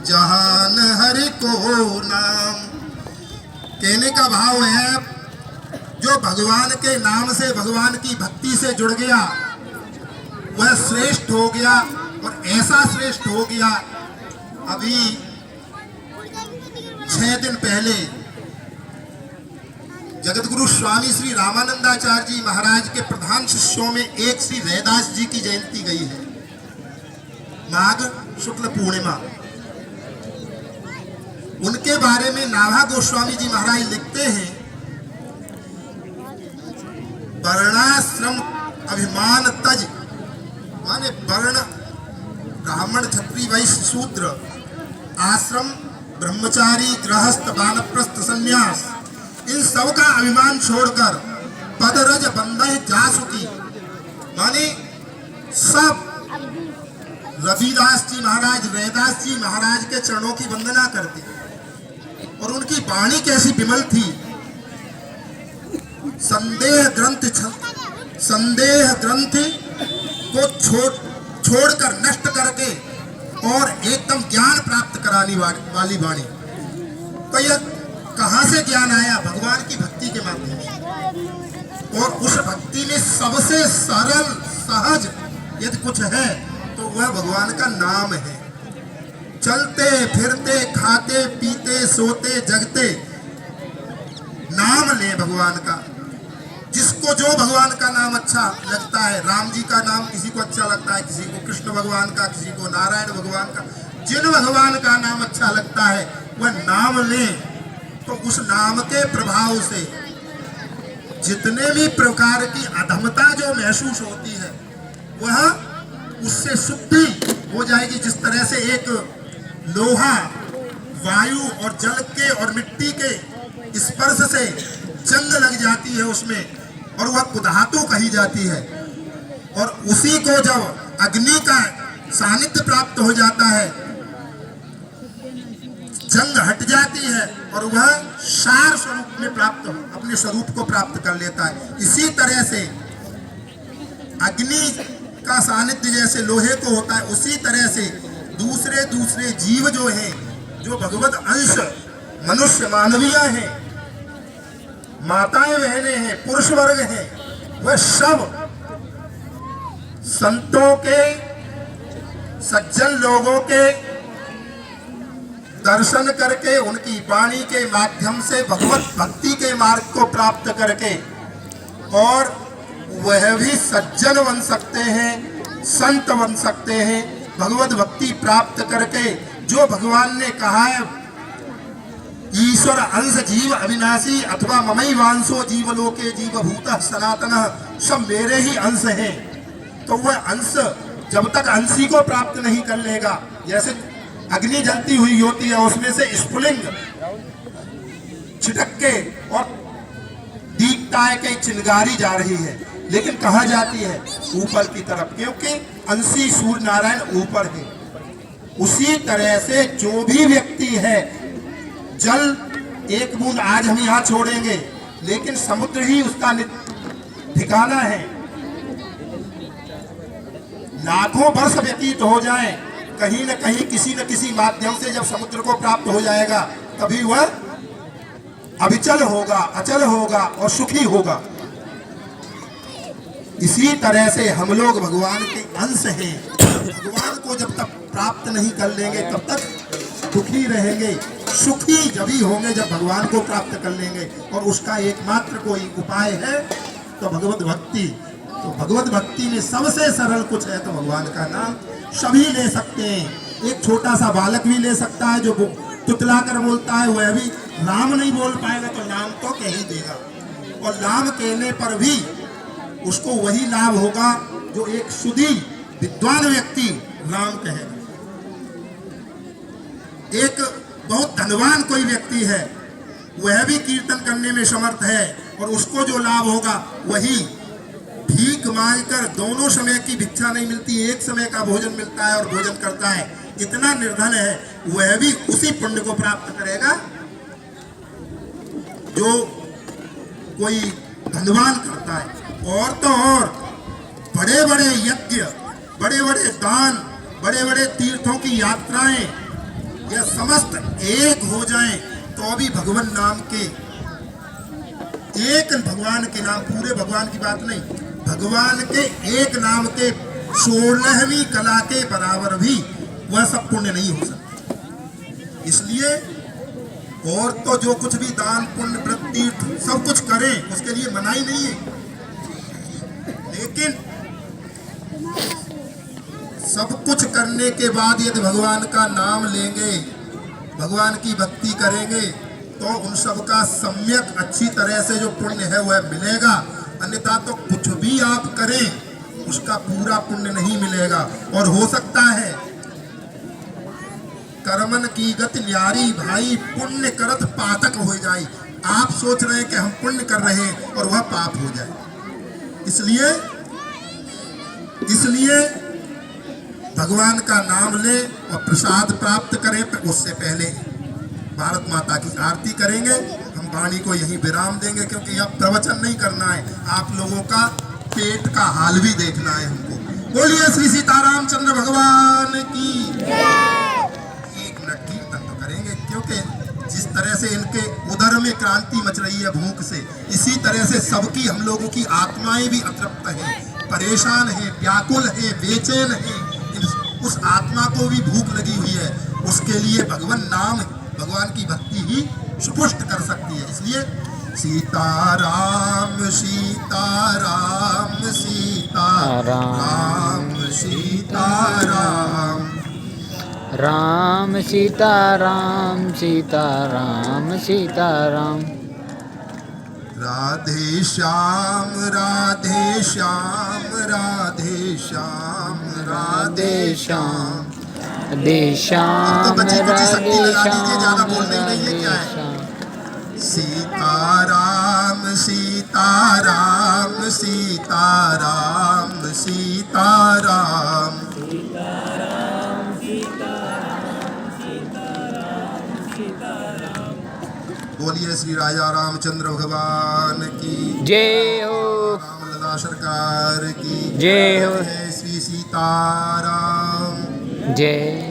जहान हरि को नाम। कहने का भाव है, जो भगवान के नाम से, भगवान की भक्ति से जुड़ गया वह श्रेष्ठ हो गया, और ऐसा श्रेष्ठ हो गया। अभी 6 दिन पहले जगतगुरु स्वामी श्री रामानंदाचार्य जी महाराज के प्रधान शिष्यों में एक श्री रैदास जी की जयंती गई है, माघ शुक्ल पूर्णिमा। उनके बारे में नाभा गोस्वामी जी महाराज लिखते हैं, वर्णाश्रम अभिमान तज, माने वर्ण ब्राह्मण क्षत्रिय वैश्य शूद्र, आश्रम ब्रह्मचारी गृहस्थ वानप्रस्थ संन्यास, इन सब का अभिमान छोड़कर पदरज बंधे जासुकी, माने सब रविदास जी महाराज, रैदास जी महाराज के चरणों की वंदना करते। और उनकी वाणी कैसी विमल थी, संदेह ग्रंथि को छोड़कर नष्ट करके और एकदम ज्ञान प्राप्त कराने वाली वाणी। तो यह कहां से ज्ञान आया? भगवान की भक्ति के माध्यम से। और उस भक्ति में सबसे सरल सहज यदि कुछ है तो वह भगवान का नाम है। चलते फिरते खाते पीते सोते जगते नाम ले भगवान का। जिसको जो भगवान का नाम अच्छा लगता है, राम जी का नाम किसी को अच्छा लगता है, किसी को कृष्ण भगवान का, किसी को नारायण भगवान का, जिन भगवान का नाम अच्छा लगता है वह नाम ले। तो उस नाम के प्रभाव से जितने भी प्रकार की अधमता जो महसूस होती है वह उससे शुद्धि हो जाएगी। जिस तरह से एक लोहा वायु और जल के और मिट्टी के स्पर्श से जंग लग जाती है उसमें, और वह कुधातु कही जाती है, और उसी को जब अग्नि का सानिध्य प्राप्त हो जाता है, जंग हट जाती है और वह सार स्वरूप में प्राप्त, अपने स्वरूप को प्राप्त कर लेता है। इसी तरह से अग्नि का सानिध्य जैसे लोहे को होता है, उसी तरह से दूसरे दूसरे जीव जो हैं, जो भगवत अंश मनुष्य मानवीय हैं, माताएं बहनें हैं, पुरुष वर्ग हैं, वह सब संतों के, सज्जन लोगों के दर्शन करके, उनकी वाणी के माध्यम से भगवत भक्ति के मार्ग को प्राप्त करके, और वह भी सज्जन बन सकते हैं, संत बन सकते हैं, भगवत भक्ति प्राप्त करके। जो भगवान ने कहा है, ईश्वर अंश जीव अविनाशी अथवा ममई वांशो जीवलोके जीवभूतः सनातनः, सब मेरे ही अंश हैं। तो वह अंश जब तक अंशी को प्राप्त नहीं कर लेगा, जैसे अग्नि जलती हुई होती है, उसमें से स्फुलिंग छिटक के और दीपता है कि चिंगारी जा रही है, लेकिन कहाँ जाती है? ऊपर की तरफ, क्योंकि अंशी सूर्य नारायण ऊपर है। उसी तरह से जो भी व्यक्ति है, जल एक बूंद आज हम यहाँ छोड़ेंगे, लेकिन समुद्र ही उसका ठिकाना है। लाखों वर्ष व्यतीत हो जाएं, कहीं न कहीं किसी न किसी माध्यम से जब समुद्र को प्राप्त हो जाएगा, तभी वह अविचल होगा, अचल होगा और सुखी होगा। इसी तरह से हम लोग भगवान के अंश हैं। भगवान को जब तक प्राप्त नहीं कर लेंगे तब तक दुखी रहेंगे। सुखी जब ही होंगे जब भगवान को प्राप्त कर लेंगे, और उसका एकमात्र कोई उपाय है तो भगवत भक्ति। तो भगवत भक्ति में सबसे सरल कुछ है तो भगवान का नाम। सभी ले सकते हैं, एक छोटा सा बालक भी ले सकता है जो तुतला कर बोलता है, वह भी राम नहीं बोल पाएगा तो नाम तो कह ही देगा, और नाम कहने पर भी उसको वही लाभ होगा जो एक शुद्धि विद्वान व्यक्ति राम कहेगा। एक बहुत धनवान कोई व्यक्ति है, वह भी कीर्तन करने में समर्थ है, और उसको जो लाभ होगा वही भीख मांगकर, दोनों समय की भिक्षा नहीं मिलती, एक समय का भोजन मिलता है और भोजन करता है, इतना निर्धन है, वह भी उसी पुण्य को प्राप्त करेगा जो कोई धनवान करता है। और तो और बड़े बड़े यज्ञ, बड़े बड़े दान, बड़े बड़े तीर्थों की यात्राएं ये समस्त एक हो जाएं तो भी भगवान नाम के एक भगवान के नाम, पूरे भगवान की बात नहीं, भगवान के एक नाम के 16वीं कला के बराबर भी वह सब पुण्य नहीं हो सकता। इसलिए और तो जो कुछ भी दान पुण्य व्रत तीर्थ सब कुछ करें उसके लिए मनाही नहीं है, लेकिन सब कुछ करने के बाद यदि भगवान का नाम लेंगे, भगवान की भक्ति करेंगे तो उन सब का सम्यक अच्छी तरह से जो पुण्य है वह मिलेगा। अन्यथा तो कुछ भी आप करें उसका पूरा पुण्य नहीं मिलेगा। और हो सकता है कर्मन की गति न्यारी भाई, पुण्य करत पातक हो जाए। आप सोच रहे हैं कि हम पुण्य कर रहे हैं और वह पाप हो जाए। इसलिए भगवान का नाम लें और प्रसाद प्राप्त करें। उससे पहले भारत माता की आरती करेंगे। हम वाणी को यहीं विराम देंगे क्योंकि यह प्रवचन नहीं करना है, आप लोगों का पेट का हाल भी देखना है हमको। बोलिए श्री सीताराम चंद्र भगवान की। एक मिनट कीर्तन तो करेंगे क्योंकि जिस तरह से इनके उदर में क्रांति मच रही है भूख से, इसी तरह से सबकी हम लोगों की आत्माएं भी अतृप्त हैं, परेशान हैं, व्याकुल हैं, बेचैन हैं। उस आत्मा को भी भूख लगी हुई है। उसके लिए भगवान नाम, भगवान की भक्ति ही सुपुष्ट कर सकती है। इसलिए सीताराम सीताराम सीताराम सीताराम राम सीताराम सीताराम सीताराम राधे श्याम राधे श्याम राधे श्याम राधे श्याम। राधे श्याम तो बच्ची कुछ शक्ति राधे लगा दीजिए, ज्यादा श्याम बोलना ही नहीं है। क्या राधे है? सीताराम सीताराम सीताराम सीताराम। बोलिए श्री राजा रामचंद्र भगवान की जय हो, रामलला सरकार की जय हो, श्री सीताराम। जय।